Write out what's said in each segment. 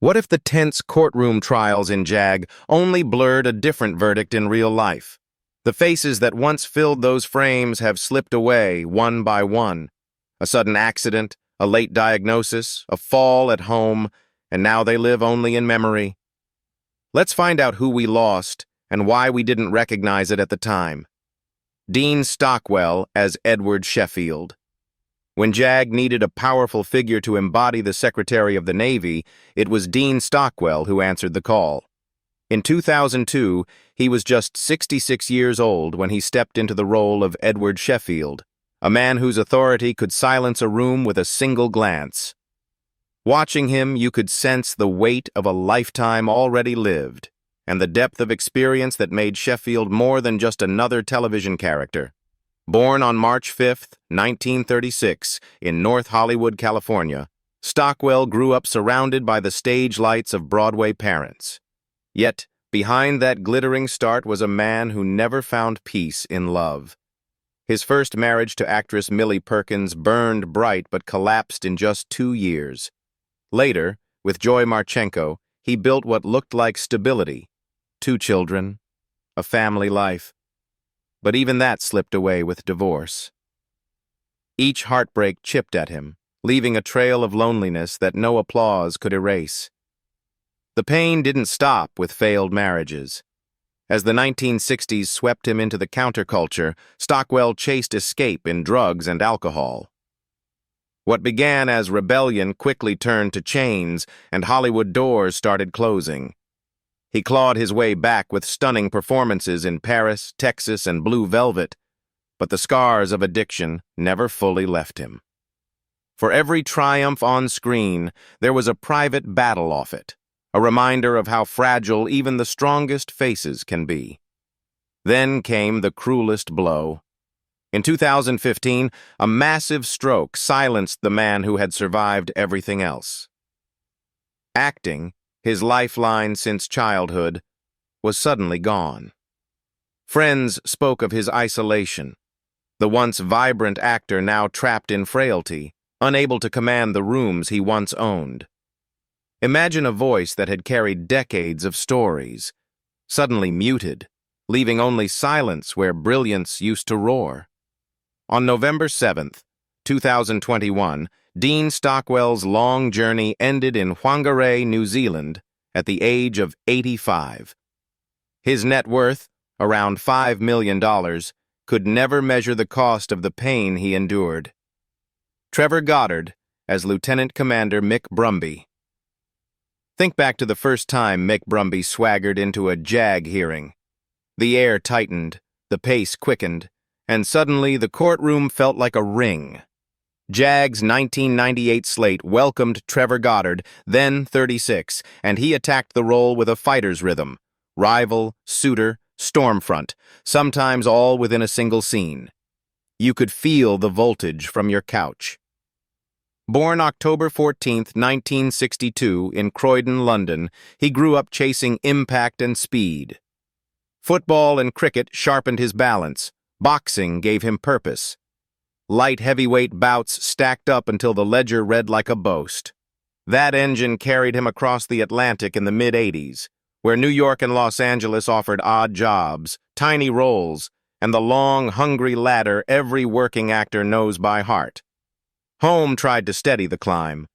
What if the tense courtroom trials in JAG only blurred a different verdict in real life? The faces that once filled those frames have slipped away one by one. A sudden accident, a late diagnosis, a fall at home, and now they live only in memory. Let's find out who we lost and why we didn't recognize it at the time. Dean Stockwell as Edward Sheffield. When JAG needed a powerful figure to embody the Secretary of the Navy, it was Dean Stockwell who answered the call. In 2002, he was just 66 years old when he stepped into the role of Edward Sheffield, a man whose authority could silence a room with a single glance. Watching him, you could sense the weight of a lifetime already lived, and the depth of experience that made Sheffield more than just another television character. Born on March 5, 1936, in North Hollywood, California, Stockwell grew up surrounded by the stage lights of Broadway parents. Yet, behind that glittering start was a man who never found peace in love. His first marriage to actress Millie Perkins burned bright but collapsed in just 2 years. Later, with Joy Marchenko, he built what looked like stability. 2 children, a family life. But even that slipped away with divorce. Each heartbreak chipped at him, leaving a trail of loneliness that no applause could erase. The pain didn't stop with failed marriages. As the 1960s swept him into the counterculture, Stockwell chased escape in drugs and alcohol. What began as rebellion quickly turned to chains, and Hollywood doors started closing. He clawed his way back with stunning performances in Paris, Texas, and Blue Velvet, but the scars of addiction never fully left him. For every triumph on screen, there was a private battle off it, a reminder of how fragile even the strongest faces can be. Then came the cruelest blow. In 2015, a massive stroke silenced the man who had survived everything else. Acting, his lifeline since childhood, was suddenly gone. Friends spoke of his isolation, the once vibrant actor now trapped in frailty, unable to command the rooms he once owned. Imagine a voice that had carried decades of stories, suddenly muted, leaving only silence where brilliance used to roar. On November 7, 2021, Dean Stockwell's long journey ended in Whangarei, New Zealand, at the age of 85. His net worth, around $5 million, could never measure the cost of the pain he endured. Trevor Goddard as Lieutenant Commander Mick Brumby. Think back to the first time Mick Brumby swaggered into a JAG hearing. The air tightened, the pace quickened, and suddenly the courtroom felt like a ring. JAG's 1998 slate welcomed Trevor Goddard, then 36, and he attacked the role with a fighter's rhythm. Rival, suitor, stormfront, sometimes all within a single scene. You could feel the voltage from your couch. Born October 14, 1962, in Croydon, London, he grew up chasing impact and speed. Football and cricket sharpened his balance. Boxing gave him purpose. Light heavyweight bouts stacked up until the ledger read like a boast. That engine carried him across the Atlantic in the mid-'80s, where New York and Los Angeles offered odd jobs, tiny roles, and the long, hungry ladder every working actor knows by heart. Home tried to steady the climb.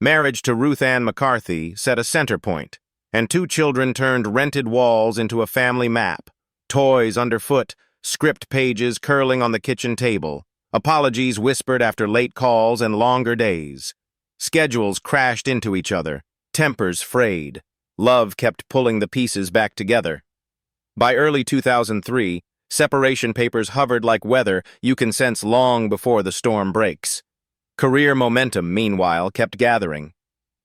Marriage to Ruth Ann McCarthy set a center point, and 2 children turned rented walls into a family map, toys underfoot, script pages curling on the kitchen table, apologies whispered after late calls and longer days. Schedules crashed into each other, tempers frayed. Love kept pulling the pieces back together. By early 2003, separation papers hovered like weather you can sense long before the storm breaks. Career momentum, meanwhile, kept gathering.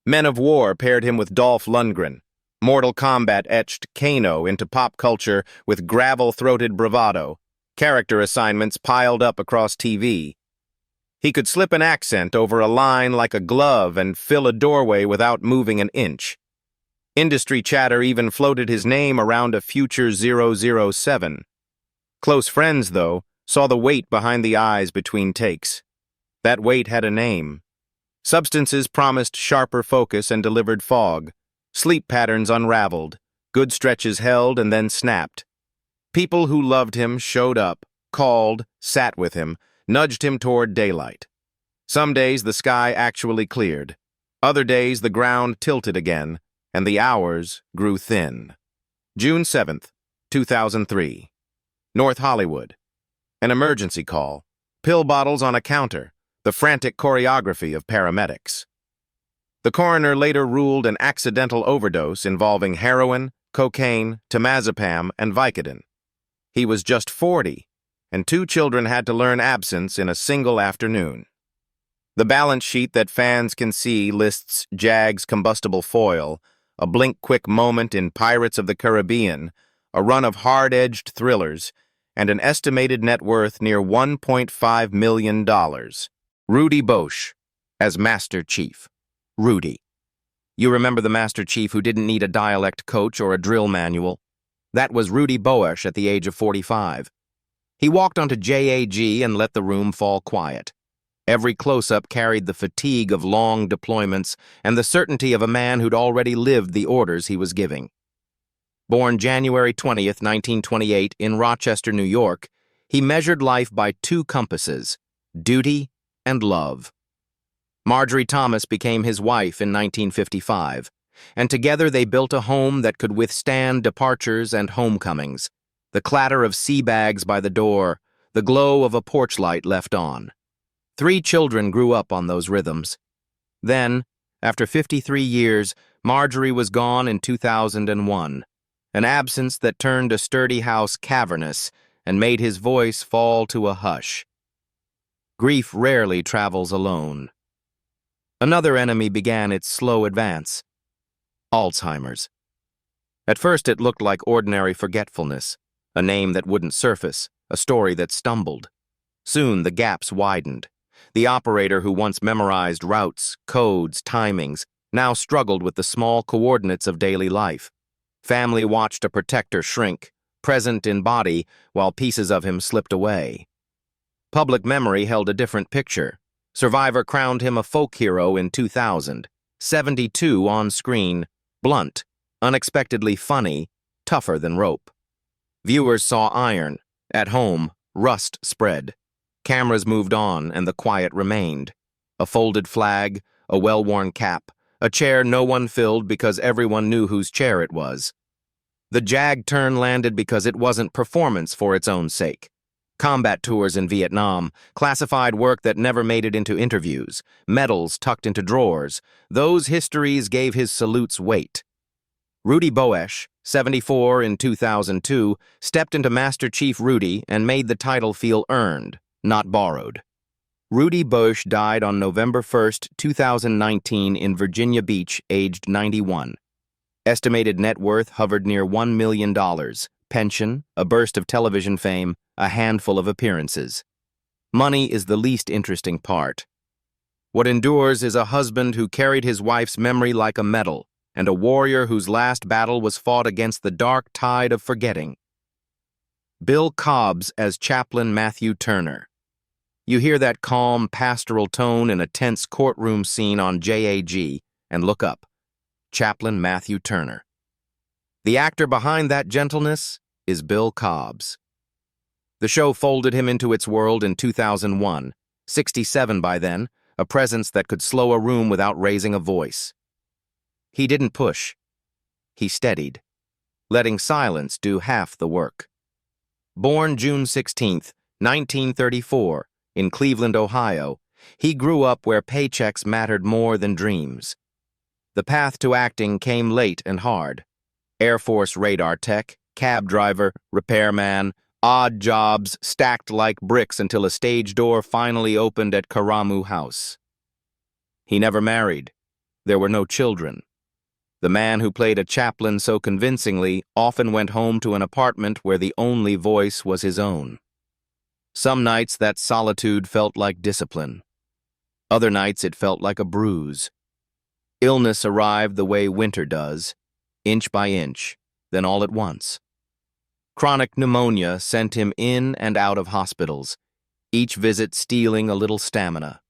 Men of War paired him with Dolph Lundgren. Mortal Kombat etched Kano into pop culture with gravel-throated bravado. Character assignments piled up across TV. He could slip an accent over a line like a glove and fill a doorway without moving an inch. Industry chatter even floated his name around a future 007. Close friends, though, saw the weight behind the eyes between takes. That weight had a name. Substances promised sharper focus and delivered fog. Sleep patterns unraveled. Good stretches held and then snapped. People who loved him showed up, called, sat with him, nudged him toward daylight. Some days the sky actually cleared. Other days the ground tilted again, and the hours grew thin. June 7th, 2003. North Hollywood. An emergency call. Pill bottles on a counter. The frantic choreography of paramedics. The coroner later ruled an accidental overdose involving heroin, cocaine, temazepam, and Vicodin. He was just 40, and 2 children had to learn absence in a single afternoon. The balance sheet that fans can see lists JAG's combustible foil, a blink-quick moment in Pirates of the Caribbean, a run of hard-edged thrillers, and an estimated net worth near $1.5 million. Rudy Boesch as Master Chief. Rudy. You remember the Master Chief who didn't need a dialect coach or a drill manual? That was Rudy Boesch at the age of 45. He walked onto JAG and let the room fall quiet. Every close-up carried the fatigue of long deployments and the certainty of a man who'd already lived the orders he was giving. Born January 20th, 1928, in Rochester, New York, he measured life by 2 compasses, duty and love. Marjorie Thomas became his wife in 1955, and together they built a home that could withstand departures and homecomings, the clatter of sea bags by the door, the glow of a porch light left on. 3 children grew up on those rhythms. Then, after 53 years, Marjorie was gone in 2001, an absence that turned a sturdy house cavernous and made his voice fall to a hush. Grief rarely travels alone. Another enemy began its slow advance. Alzheimer's. At first it looked like ordinary forgetfulness, a name that wouldn't surface, a story that stumbled. Soon the gaps widened. The operator who once memorized routes, codes, timings, now struggled with the small coordinates of daily life. Family watched a protector shrink, present in body, while pieces of him slipped away. Public memory held a different picture. Survivor crowned him a folk hero in 2000, 72 on screen, blunt, unexpectedly funny, tougher than rope. Viewers saw iron. At home, rust spread. Cameras moved on, and the quiet remained. A folded flag, a well-worn cap, a chair no one filled because everyone knew whose chair it was. The JAG turn landed because it wasn't performance for its own sake. Combat tours in Vietnam, classified work that never made it into interviews, medals tucked into drawers, those histories gave his salutes weight. Rudy Boesch, 74 in 2002, stepped into Master Chief Rudy and made the title feel earned, not borrowed. Rudy Boesch died on November 1, 2019 in Virginia Beach, aged 91. Estimated net worth hovered near $1 million. Pension, a burst of television fame, a handful of appearances. Money is the least interesting part. What endures is a husband who carried his wife's memory like a medal, and a warrior whose last battle was fought against the dark tide of forgetting. Bill Cobbs as Chaplain Matthew Turner. You hear that calm, pastoral tone in a tense courtroom scene on JAG, and look up. Chaplain Matthew Turner. The actor behind that gentleness is Bill Cobbs. The show folded him into its world in 2001, 67 by then, a presence that could slow a room without raising a voice. He didn't push. He steadied, letting silence do half the work. Born June 16, 1934, in Cleveland, Ohio, he grew up where paychecks mattered more than dreams. The path to acting came late and hard. Air Force radar tech, cab driver, repairman, odd jobs stacked like bricks until a stage door finally opened at Karamu House. He never married. There were no children. The man who played a chaplain so convincingly often went home to an apartment where the only voice was his own. Some nights that solitude felt like discipline. Other nights it felt like a bruise. Illness arrived the way winter does, inch by inch, then all at once. Chronic pneumonia sent him in and out of hospitals, each visit stealing a little stamina.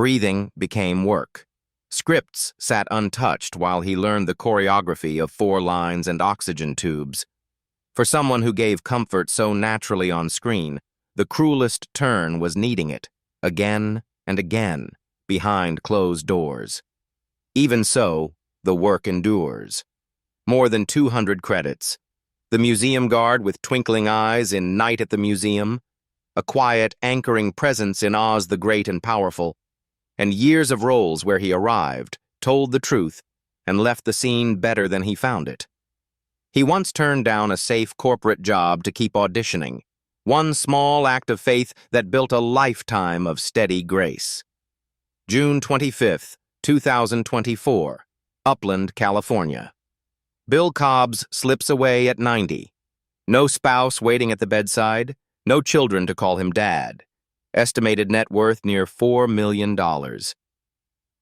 Breathing became work. Scripts sat untouched while he learned the choreography of 4 lines and oxygen tubes. For someone who gave comfort so naturally on screen, the cruelest turn was needing it, again and again, behind closed doors. Even so, the work endures. More than 200 credits. The museum guard with twinkling eyes in Night at the Museum, a quiet, anchoring presence in Oz the Great and Powerful, and years of roles where he arrived, told the truth, and left the scene better than he found it. He once turned down a safe corporate job to keep auditioning, one small act of faith that built a lifetime of steady grace. June 25th, 2024, Upland, California. Bill Cobbs slips away at 90. No spouse waiting at the bedside, no children to call him dad. Estimated net worth near $4 million.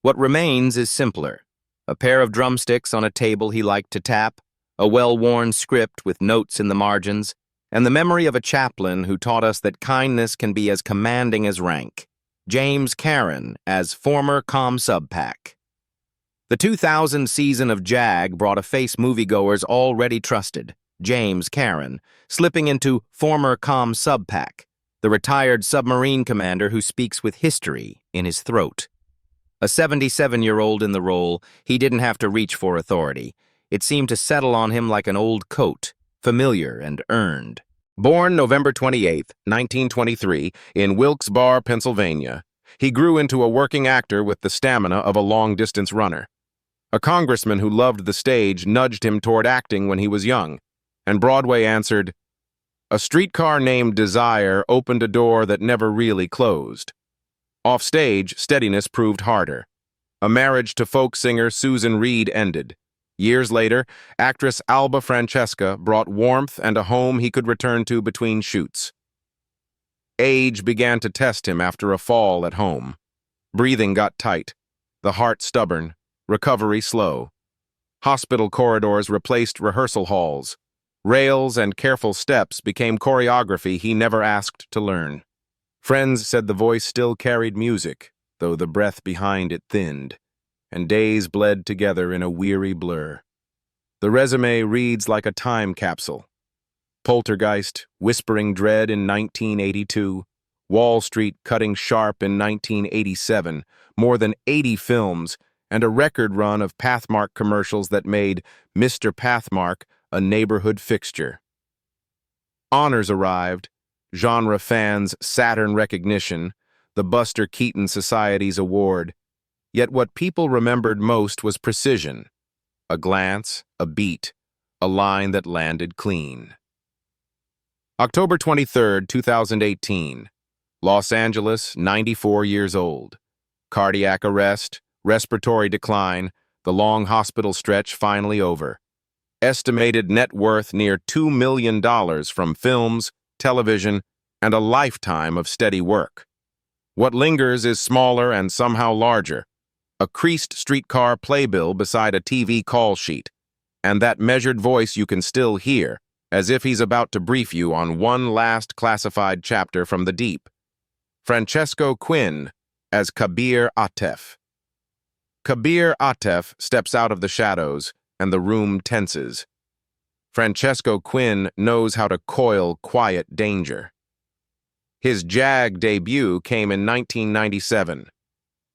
What remains is simpler. A pair of drumsticks on a table he liked to tap, a well-worn script with notes in the margins, and the memory of a chaplain who taught us that kindness can be as commanding as rank. James Karen as former ComSubPac. The 2000 season of JAG brought a face moviegoers already trusted, James Karen, slipping into former ComSubPac, the retired submarine commander who speaks with history in his throat. A 77-year-old in the role, he didn't have to reach for authority. It seemed to settle on him like an old coat, familiar and earned. Born November 28, 1923, in Wilkes-Barre, Pennsylvania, he grew into a working actor with the stamina of a long-distance runner. A congressman who loved the stage nudged him toward acting when he was young, and Broadway answered, "A streetcar named Desire opened a door that never really closed." Offstage, steadiness proved harder. A marriage to folk singer Susan Reed ended. Years later, actress Alba Francesca brought warmth and a home he could return to between shoots. Age began to test him after a fall at home. Breathing got tight, the heart stubborn, recovery slow. Hospital corridors replaced rehearsal halls. Rails and careful steps became choreography he never asked to learn. Friends said the voice still carried music, though the breath behind it thinned, and days bled together in a weary blur. The resume reads like a time capsule. Poltergeist, Whispering Dread in 1982, Wall Street Cutting Sharp in 1987, more than 80 films, and a record run of Pathmark commercials that made Mr. Pathmark a neighborhood fixture. Honors arrived, genre fans' Saturn recognition, the Buster Keaton Society's award. Yet what people remembered most was precision. A glance, a beat, a line that landed clean. October 23, 2018. Los Angeles, 94 years old. Cardiac arrest, respiratory decline, the long hospital stretch finally over. Estimated net worth near $2 million from films, television, and a lifetime of steady work. What lingers is smaller and somehow larger. A creased streetcar playbill beside a TV call sheet, and that measured voice you can still hear, as if he's about to brief you on one last classified chapter from the deep. Francesco Quinn as Kabir Atef. Kabir Atef steps out of the shadows, and the room tenses. Francesco Quinn knows how to coil quiet danger. His JAG debut came in 1997.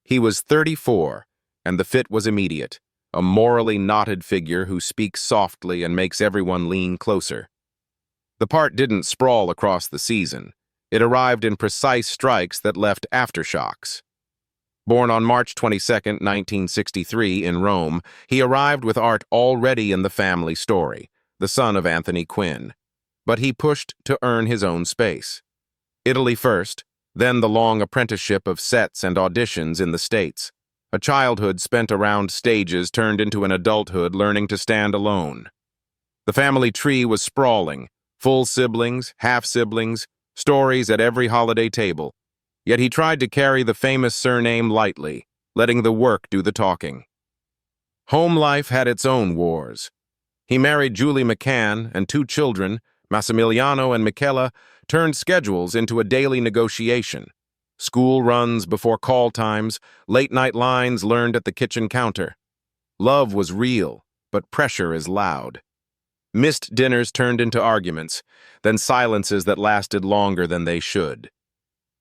He was 34, and the fit was immediate, a morally knotted figure who speaks softly and makes everyone lean closer. The part didn't sprawl across the season. It arrived in precise strikes that left aftershocks. Born on March 22, 1963, in Rome, he arrived with art already in the family story, the son of Anthony Quinn. But he pushed to earn his own space. Italy first, then the long apprenticeship of sets and auditions in the States. A childhood spent around stages turned into an adulthood learning to stand alone. The family tree was sprawling, full siblings, half-siblings, stories at every holiday table. Yet he tried to carry the famous surname lightly, letting the work do the talking. Home life had its own wars. He married Julie McCann, and 2 children, Massimiliano and Michela, turned schedules into a daily negotiation. School runs before call times, late-night lines learned at the kitchen counter. Love was real, but pressure is loud. Missed dinners turned into arguments, then silences that lasted longer than they should.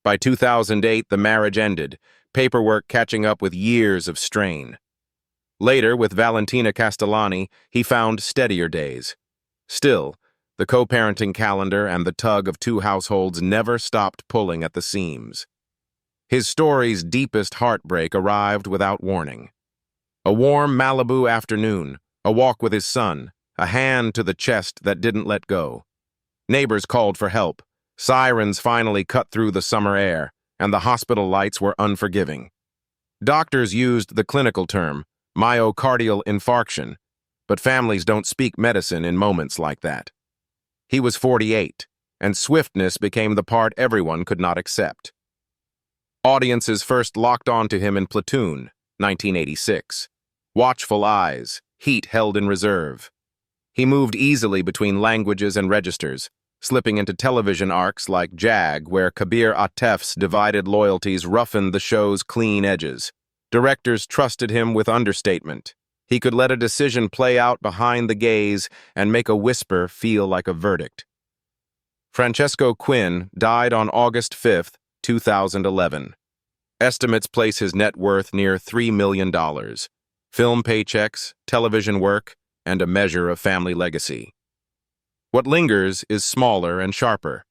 By 2008, the marriage ended, paperwork catching up with years of strain. Later, with Valentina Castellani, he found steadier days. Still, the co-parenting calendar and the tug of two households never stopped pulling at the seams. His story's deepest heartbreak arrived without warning. A warm Malibu afternoon, a walk with his son, a hand to the chest that didn't let go. Neighbors called for help. Sirens finally cut through the summer air, and the hospital lights were unforgiving. Doctors used the clinical term, myocardial infarction, but families don't speak medicine in moments like that. He was 48, and swiftness became the part everyone could not accept. Audiences first locked onto him in Platoon, 1986. Watchful eyes, heat held in reserve. He moved easily between languages and registers, slipping into television arcs like JAG, where Kabir Atef's divided loyalties roughened the show's clean edges. Directors trusted him with understatement. He could let a decision play out behind the gaze and make a whisper feel like a verdict. Francesco Quinn died on August 5, 2011. Estimates place his net worth near $3 million. Film paychecks, television work, and a measure of family legacy. What lingers is smaller and sharper.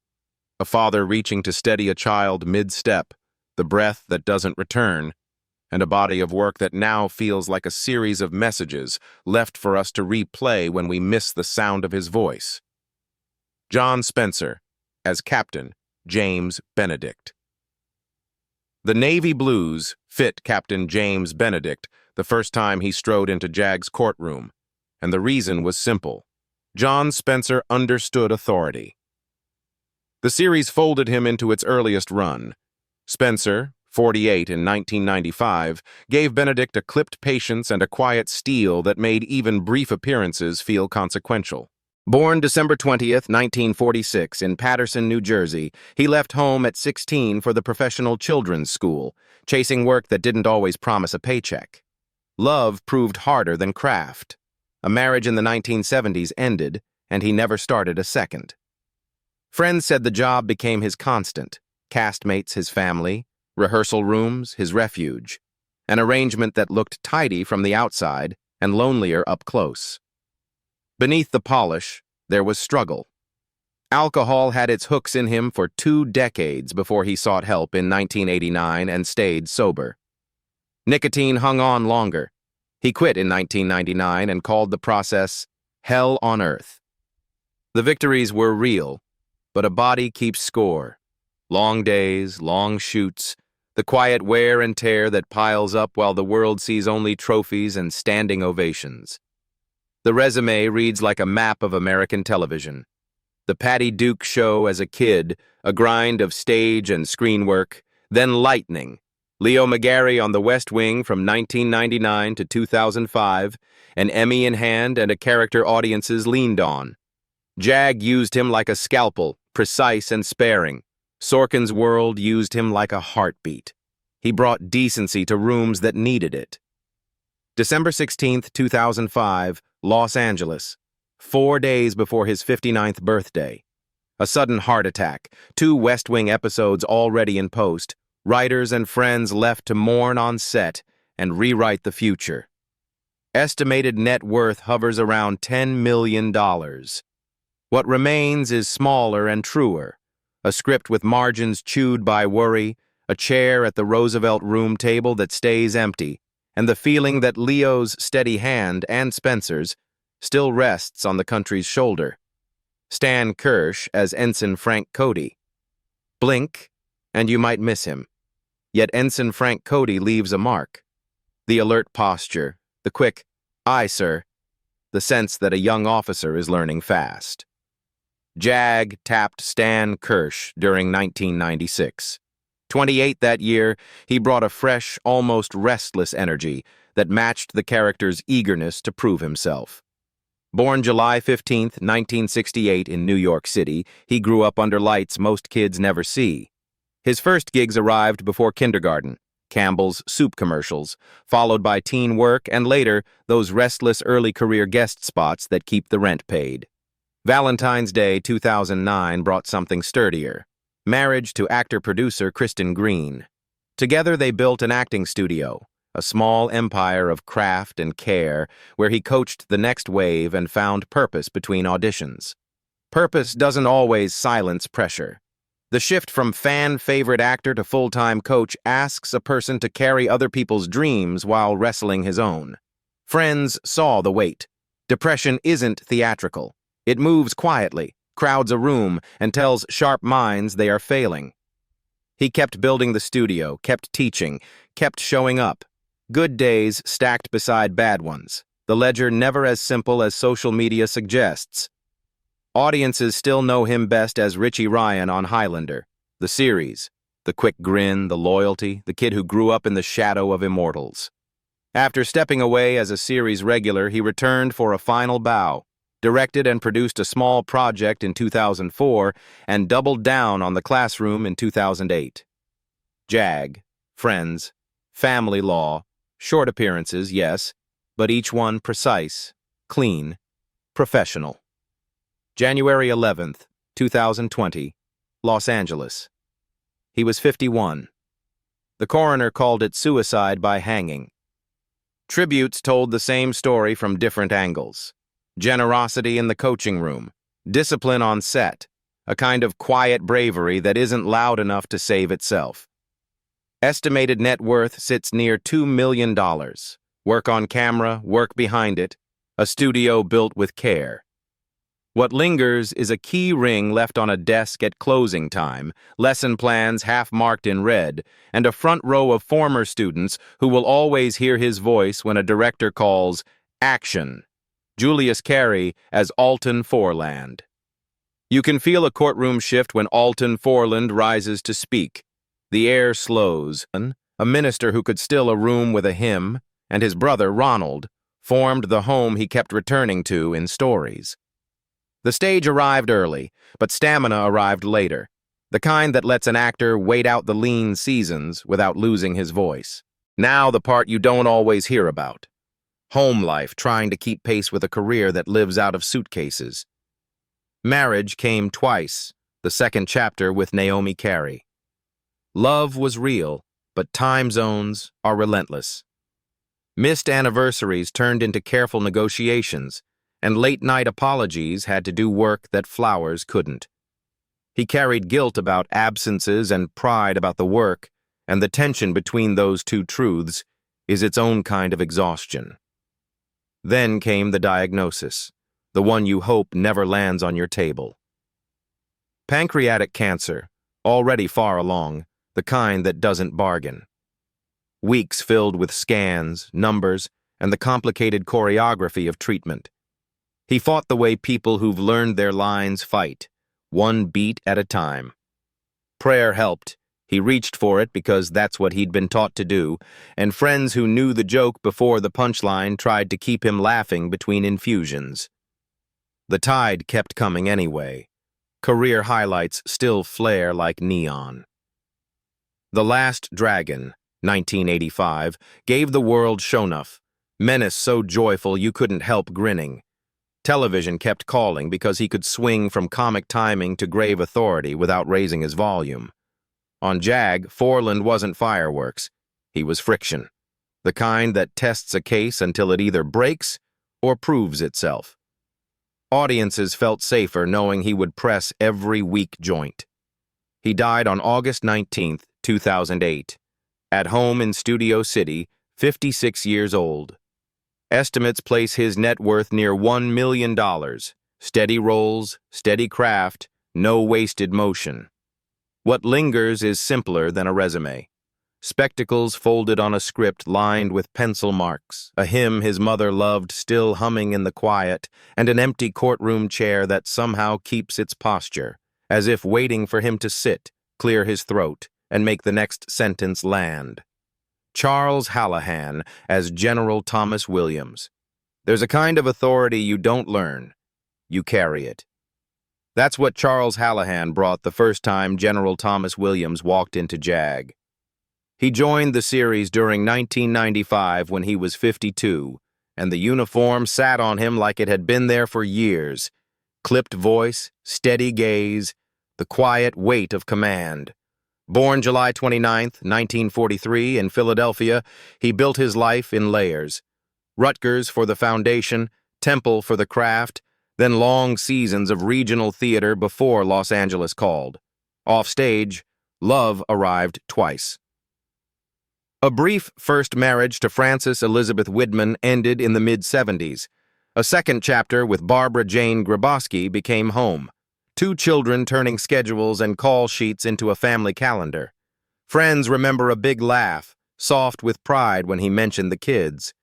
A father reaching to steady a child mid-step, the breath that doesn't return, and a body of work that now feels like a series of messages left for us to replay when we miss the sound of his voice. John Spencer, as Captain James Benedict. The Navy blues fit Captain James Benedict the first time he strode into JAG's courtroom, and the reason was simple. John Spencer understood authority. The series folded him into its earliest run. Spencer, 48 in 1995, gave Benedict a clipped patience and a quiet steel that made even brief appearances feel consequential. Born December 20th, 1946, in Paterson, New Jersey, he left home at 16 for the professional children's school, chasing work that didn't always promise a paycheck. Love proved harder than craft. A marriage in the 1970s ended, and he never started a second. Friends said the job became his constant, castmates his family, rehearsal rooms his refuge, an arrangement that looked tidy from the outside and lonelier up close. Beneath the polish, there was struggle. Alcohol had its hooks in him for 2 decades before he sought help in 1989 and stayed sober. Nicotine hung on longer. He quit in 1999 and called the process hell on earth. The victories were real, but a body keeps score. Long days, long shoots, the quiet wear and tear that piles up while the world sees only trophies and standing ovations. The resume reads like a map of American television. The Patty Duke Show as a kid, a grind of stage and screen work, then Lightning, Leo McGarry on the West Wing from 1999 to 2005, an Emmy in hand and a character audiences leaned on. JAG used him like a scalpel, precise and sparing. Sorkin's World used him like a heartbeat. He brought decency to rooms that needed it. December 16, 2005, Los Angeles, 4 days before his 59th birthday. A sudden heart attack, 2 West Wing episodes already in post, writers and friends left to mourn on set and rewrite the future. Estimated net worth hovers around $10 million. What remains is smaller and truer. A script with margins chewed by worry, a chair at the Roosevelt room table that stays empty, and the feeling that Leo's steady hand, and Spencer's, still rests on the country's shoulder. Stan Kirsch as Ensign Frank Cody. Blink, and you might miss him. Yet Ensign Frank Cody leaves a mark. The alert posture, the quick, "Aye, sir," the sense that a young officer is learning fast. JAG tapped Stan Kirsch during 1996. 28 that year, he brought a fresh, almost restless energy that matched the character's eagerness to prove himself. Born July 15, 1968 in New York City, he grew up under lights most kids never see. His first gigs arrived before kindergarten, Campbell's soup commercials, followed by teen work and later those restless early career guest spots that keep the rent paid. Valentine's Day 2009 brought something sturdier. Marriage to actor-producer Kristen Green. Together they built an acting studio, a small empire of craft and care where he coached the next wave and found purpose between auditions. Purpose doesn't always silence pressure. The shift from fan-favorite actor to full-time coach asks a person to carry other people's dreams while wrestling his own. Friends saw the weight. Depression isn't theatrical. It moves quietly, crowds a room, and tells sharp minds they are failing. He kept building the studio, kept teaching, kept showing up. Good days stacked beside bad ones. The ledger never as simple as social media suggests. Audiences still know him best as Richie Ryan on Highlander, the series, the quick grin, the loyalty, the kid who grew up in the shadow of immortals. After stepping away as a series regular, he returned for a final bow, directed and produced a small project in 2004, and doubled down on The Classroom in 2008. JAG, Friends, Family Law, short appearances, yes, but each one precise, clean, professional. January 11th, 2020, Los Angeles. He was 51. The coroner called it suicide by hanging. Tributes told the same story from different angles. Generosity in the coaching room, discipline on set, a kind of quiet bravery that isn't loud enough to save itself. Estimated net worth sits near $2 million. Work on camera, work behind it, a studio built with care. What lingers is a key ring left on a desk at closing time, lesson plans half marked in red, and a front row of former students who will always hear his voice when a director calls action. Julius Carry as Alton Forland. You can feel a courtroom shift when Alton Forland rises to speak. The air slows. A minister who could still a room with a hymn, and his brother, Ronald, formed the home he kept returning to in stories. The stage arrived early, but stamina arrived later, the kind that lets an actor wait out the lean seasons without losing his voice. Now the part you don't always hear about. Home life, trying to keep pace with a career that lives out of suitcases. Marriage came twice, the second chapter with Naomi Carey. Love was real, but time zones are relentless. Missed anniversaries turned into careful negotiations, and late-night apologies had to do work that flowers couldn't. He carried guilt about absences and pride about the work, and the tension between those two truths is its own kind of exhaustion. Then came the diagnosis, the one you hope never lands on your table. Pancreatic cancer, already far along, the kind that doesn't bargain. Weeks filled with scans, numbers, and the complicated choreography of treatment. He fought the way people who've learned their lines fight, one beat at a time. Prayer helped. He reached for it because that's what he'd been taught to do, and friends who knew the joke before the punchline tried to keep him laughing between infusions. The tide kept coming anyway. Career highlights still flare like neon. The Last Dragon, 1985, gave the world Shonuff, menace so joyful you couldn't help grinning. Television kept calling because he could swing from comic timing to grave authority without raising his volume. On JAG, Forland wasn't fireworks. He was friction, the kind that tests a case until it either breaks or proves itself. Audiences felt safer knowing he would press every weak joint. He died on August 19, 2008, at home in Studio City, 56 years old. Estimates place his net worth near $1 million. Steady roles, steady craft, no wasted motion. What lingers is simpler than a resume. Spectacles folded on a script lined with pencil marks, a hymn his mother loved still humming in the quiet, and an empty courtroom chair that somehow keeps its posture, as if waiting for him to sit, clear his throat, and make the next sentence land. Charles Halahan as General Thomas Williams. There's a kind of authority you don't learn. You carry it. That's what Charles Halahan brought the first time General Thomas Williams walked into JAG. He joined the series during 1995 when he was 52, and the uniform sat on him like it had been there for years. Clipped voice, steady gaze, the quiet weight of command. Born July 29, 1943, in Philadelphia, he built his life in layers. Rutgers for the foundation, Temple for the craft, then long seasons of regional theater before Los Angeles called. Offstage, love arrived twice. A brief first marriage to Frances Elizabeth Widman ended in the mid-70s. A second chapter with Barbara Jane Grabowski became home. 2 children turning schedules and call sheets into a family calendar. Friends remember a big laugh, soft with pride when he mentioned the kids.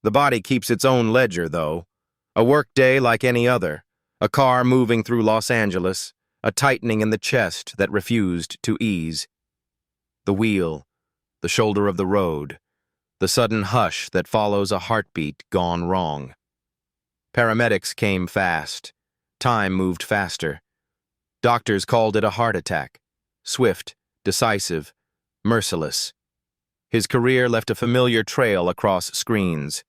The body keeps its own ledger, though. A work day like any other. A car moving through Los Angeles. A tightening in the chest that refused to ease. The wheel. The shoulder of the road, the sudden hush that follows a heartbeat gone wrong. Paramedics came fast. Time moved faster. Doctors called it a heart attack. Swift, decisive, merciless. His career left a familiar trail across screens.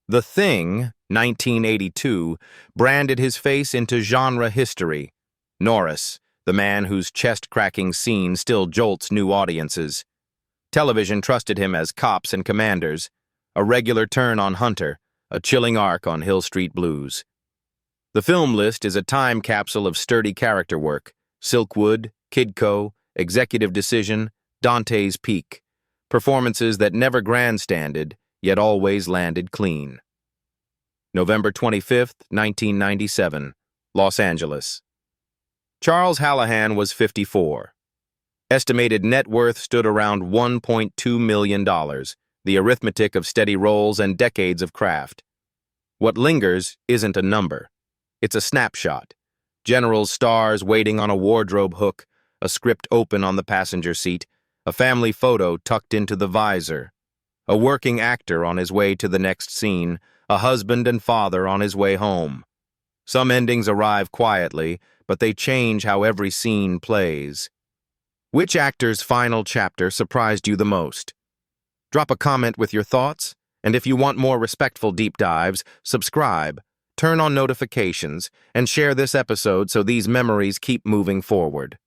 The Thing, 1982, branded his face into genre history. Norris, the man whose chest-cracking scene still jolts new audiences. Television trusted him as Cops and Commanders, a regular turn on Hunter, a chilling arc on Hill Street Blues. The film list is a time capsule of sturdy character work: Silkwood, Kidco, Executive Decision, Dante's Peak. Performances that never grandstanded, yet always landed clean. November 25, 1997, Los Angeles. Charles Halahan was 54. Estimated net worth stood around $1.2 million, the arithmetic of steady rolls and decades of craft. What lingers isn't a number. It's a snapshot. General's stars waiting on a wardrobe hook, a script open on the passenger seat, a family photo tucked into the visor, a working actor on his way to the next scene, a husband and father on his way home. Some endings arrive quietly, but they change how every scene plays. Which actor's final chapter surprised you the most? Drop a comment with your thoughts, and if you want more respectful deep dives, subscribe, turn on notifications, and share this episode so these memories keep moving forward.